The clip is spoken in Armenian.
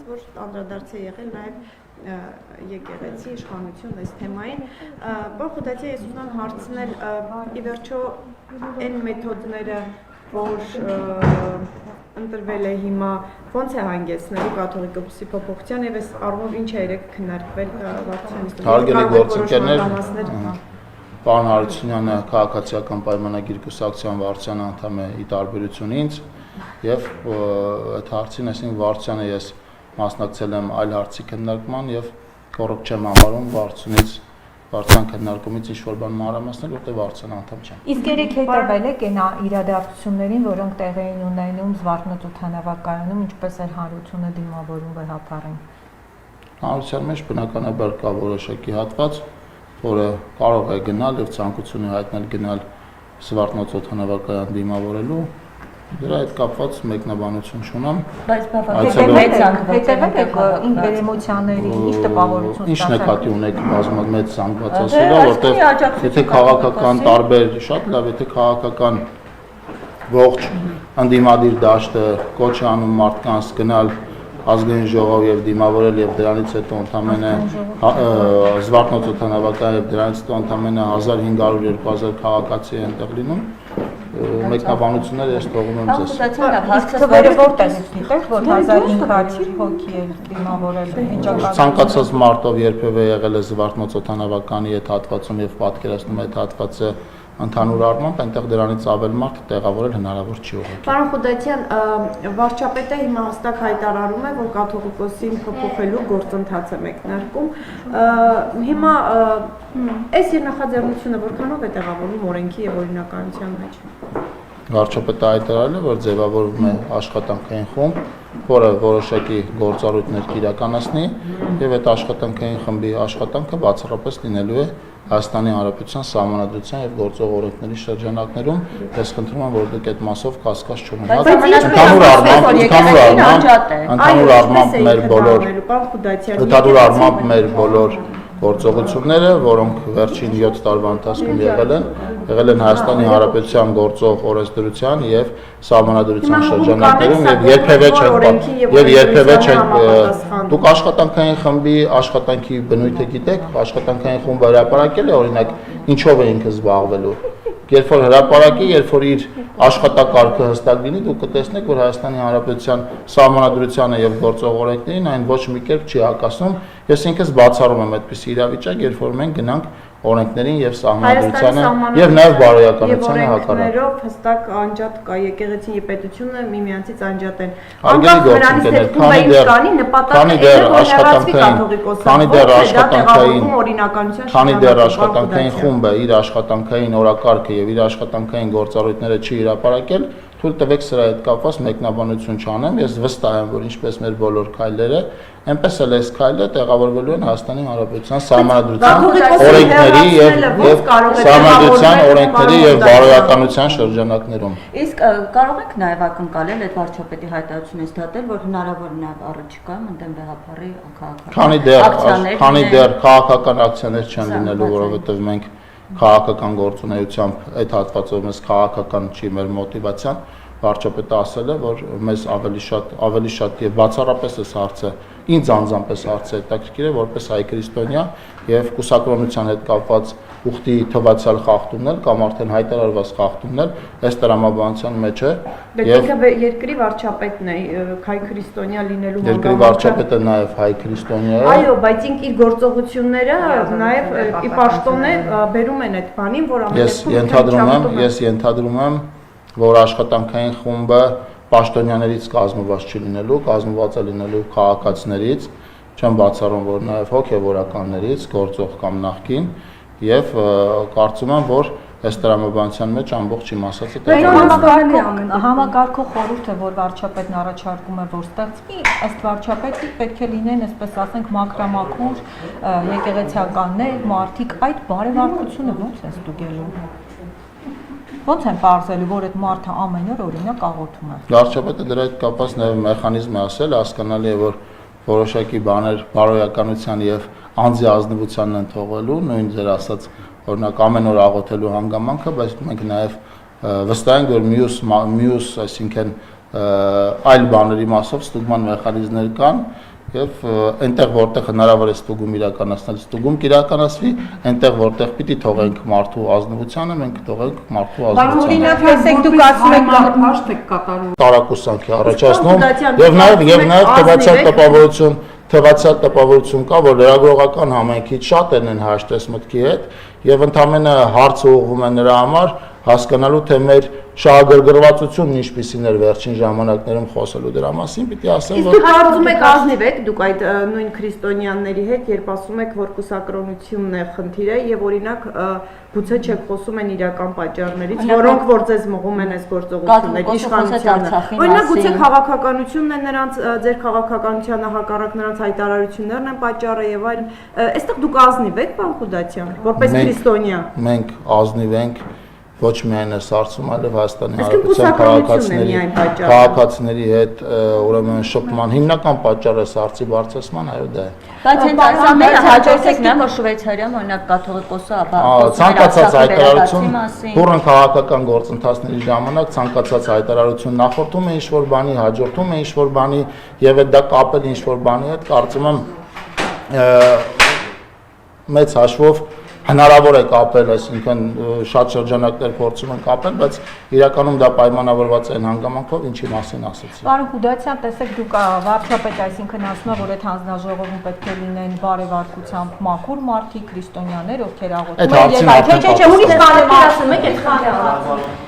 որ անդրադարձ է եղել նաև եկեղեցի իշխանություն այս թեմային։ Պարոն Խուդատյան, ես ուզում եմ հարցնել, ի վերջո այն մեթոդները, որ ընտրվել է հիմա, ո՞նց է հանգեցնելու կաթողիկոսի փոփոխության եւ այս առումով ինչ է երեք քննարկվել վարչությունից։ Հարգելի գործընկերներ, պարոն Հարությունյանը քաղաքացիական պայմանագիր կուսակցության վարչության անդամ է ի տարբերություն ինձ եւ այդ հարցին այսինքն վարչությանը ես մասնակցել եմ այլ հարցի քննարկման եւ կոռեկտ չեմ համարում վարչության քննարկումից ինչ որ բան մանրամասնել, որտեղ վարչության անդամ չեմ։ Իսկ երեք հետևել եք այն իրադարձություններին, որոնք տեղի էին ունենում Զվարթնոց օդանավակայանում, ինչպես էր հանրությունը դիմավորում վեհապարին։ Հանրության մեջ բնականաբար կա որոշակի հատված, որը կարող է գնալ եւ ցանկություն է հայտնել գնալ Զվարթնոց օդանավակայան դիմավորելու։ Դրա հետ կապված մեկնաբանություն չունեմ։ Բայց բավականին մեծ զանգվածել եք ինվերեմոցիաների, ինչ տպավորություն ինչ նկատի ունեք մեծ զանգվածացելը, որտեղ եթե քաղաքական տարբեր, շատ լավ, եթե քաղաքական ողջ ընդդիմադիր դաշտը կոչ է անում մարդկանց գնալ ազգային ժողով եւ դիմավորել եւ դրանից հետո ընդամենը Զվարթնոց օդանավակայան եւ դրանից հետո ընդամենը 1500-2000 քաղաքացի այնտեղ լինում, մեկնաբանությունները ես թողում եմ ձեզ։ Թվերը որտեղից գիտեք, որ 1500 հոգի է դիմավորել։ Ցանկացած մարտով երբևէ եղել է Զվարթնոց օդանավականի այդ հատվածում եւ պատկերացնում այդ հատվածը ընդհանուր առմամբ, այնտեղ դրանից ավել մարդ տեղավորել հնարավոր չի ուղղակի։ Պարոն Խուդատյան, վարչապետը հիմա հստակ հայտարարում է, որ կաթողիկոսին փոփոխելու գործընթաց է մեկնարկում։ Հիմա այս իր նախաձեռնությունը որքանով է տեղավորվում օրենքի եւ օրինականության մեջ։ Վարչապետը հայտարարել է, որ ձևավորվում է աշխատանքային խումբ, որը որոշակի գործառույթներ կիրականացնի եւ այդ աշխատանքային խմբի աշխատանքը բացառապես լինելու է Հայաստանի Հանրապետության Սահմանադրության եւ գործող օրենքների շրջանակներում, ես խնդրում եմ, որ դուք այդ մասով կասկած չունենաք։ Ընդհանուր առմամբ մեր բոլոր գործողությունները, որոնք վերջին 7 տարվա ընթացքում եղել են Հայաստանի Հանրապետության գործող օրենսդրության եւ Սահմանադրության շրջանակներում եւ երբևէ չեն դուք աշխատանքային խմբի աշխատանքի բնույթը գիտեք, աշխատանքային խումբը հրապարակել է օրինակ ինչով է ինքը զբաղվելու։ Երբ որ հրապարակի, երբ որ իր աշխատակարգը հստակ լինի, դուք կտեսնեք, որ Հայաստանի Հանրապետության Սահմանադրությանը եւ գործող օրենքներին այն ոչ մի կերպ չի հակասում։ Ես ինքս բացառում եմ այդպիսի իրավիճակ, երբ որ մենք գնանք օրենքներին եւ Սահմանադրությանը եւ նաեւ բարոյականությանը հակառակ։ Հստակ անջատ կա եկեղեցին եւ պետությունը միմյանցից անջատ են։ Անկախ նրանից քանի դեռ աշխատանքային խումբը իր աշխատանքային օրակարգը եւ իր աշխատանքային գործառույթները չի հրապարակել, թույլ տվեք սրա հետ կապված մեկնաբանություն չանեմ, ես վստահ եմ, որ ինչպես մեր բոլոր քայլերը, այնպես էլ այս քայլը տեղավորվելու են Հայաստանի Հանրապետության Սահմանադրության օրենքների եւ բարոյականության շրջանակներում։ Իսկ կարող եք նաեւ ակնկալել այդ վարչապետի հայտարարությունից դատել, որ հնարավոր է նաեւ առաջիկայում ընդդեմ վեհապարի քաղաքական քանի դեռ քաղաքական ակցիաներ չեն լինելու, որովհետեւ մենք քաղաքական գործունեությամբ այդ հատվածով մեզ քաղաքական չի մեր մոտիվացիան, վարչապետը ասել է, որ մեզ ավելի շատ եւ բացառապես այս հարցը ինձ անձամբ այս հարցը հետաքրքիր է որպես հայ քրիստոնյա եւ կուսակրոնության հետ կապված ուխտի թվացial խախտումներ կամ արդեն հայտարարված խախտումներ այս տրամաբանության մեջ է եւ երկրի վարչապետն է հայ քրիստոնյա լինելու երկրի վարչապետը նաեւ հայ քրիստոնյա է այո բայց ինք իր գործողությունները նաեւ ի պաշտոնե բերում են այդ բանին որ ես ենթադրում եմ որ աշխատանքային խումբը պաշտոնյաներից կազմված չի լինելու, կազմված է լինելու քաղաքացիներից, չեմ բացառում, որ նաև հոգևորականներից, գործող կամ նախկին, եւ կարծում եմ, որ այս տրամաբանության մեջ ամբողջ իմաստացը համակարգող խորհուրդը, որ վարչապետն առաջարկում է, որ ստեղծվի, ըստ վարչապետի պետք է լինեն, այսպես ասենք, մաքրամաքուր եկեղեցիականներ, մարդիկ, այդ բարեվարկությունը ո՞նց է ստուգելու։ Ոնց են պարզելու, որ այդ մարդը ամեն օր օրինակ աղոթում է։ Վարչապետը դրա հետ կապված նաև մեխանիզմ է ասել, հասկանալի է, որ որոշակի բաներ բարոյականության եւ անձի ազնվությանն են թողելու, նույն ձեր ասած օրինակ ամեն օր աղոթելու հանգամանքը, բայց մենք նաև վստահ ենք, որ մյուս, այսինքն այլ բաների մասով ստուգման մեխանիզմներ կան եւ այնտեղ որտեղ հնարավոր է ստուգում իրականացնել, ստուգում կիրականացվի, այնտեղ որտեղ պիտի թողենք մարդու ազնվությանը, մենք թողենք մարդու ազնվությանը։ Օրինակ, տեսեք դուք ասում եք մարդ եք կատարում։ Տարակուսանքի առաջացնում եւ նաեւ թվացial տպավորություն կա, որ լրագրողական համայնքից շատերն են հաշտես մտքի հետ եւ ընդամենը հարցը ուղղվում է նրա համար հասկանալու թե մեր շահագրգռվածությունն ինչպիսին էր վերջին ժամանակներում խոսելու դրա մասին, պիտի ասեմ, որ դուք կարծում եք ազնիվ եք դուք այդ նույն քրիստոնյաների հետ, երբ ասում եք, որ կուսակրոնությունն է խնդիրը եւ օրինակ գուցե չեք խոսում են իրական պատճառներից, որոնք որ ձեզ մղում են այս գործողությունները, իշխանությանը։ Օրինակ գուցե քաղաքականությունն է նրանց, ձեր քաղաքականությանը հակառակ նրանց հայտարարություններն են պատճառը եւ այլն։ Այստեղ դուք ազնիվ եք, պարոն Խուդատյան, որպես քրիստոնյա։ Մենք ազնիվ ենք ոչ միայն այս հարցում, այլև Հայաստանի Հանրապետության քաղաքացիների հետ ուրեմն շփման հիմնական պատճառը հարցի բարձրացման, այո, դա է։ Բայց հենց այս ամենը հաջորդեք նա որ Շվեյցարիայում օրինակ կաթողիկոսը ցանկացած հայտարարություն բուրըն քաղաքական գործընթացների ժամանակ ցանկացած հայտարարություն նախորդում է ինչ-որ բանի, հաջորդում է ինչ-որ բանի եւ այդ դա կապել ինչ-որ բանի հետ կարծում եմ մեծ հաշվով հնարավոր է կապել, այսինքն շատ շրջանակներ փորձում են կապել, բայց իրականում դա պայմանավորված է այն հանգամանքով, ինչի մասին ասեցի։ Պարոն Խուդատյան, տեսեք դուք վարչապետ, այսինքն ասում եք, որ այդ հանձնաժողովում պետք է լինեն բարեվարկությամբ մաքուր մարդիկ, քրիստոնյաներ, ովքեր աղոթում են եւ այլն։ Չէ, ուրիշ բան եմ ասում եք, այդ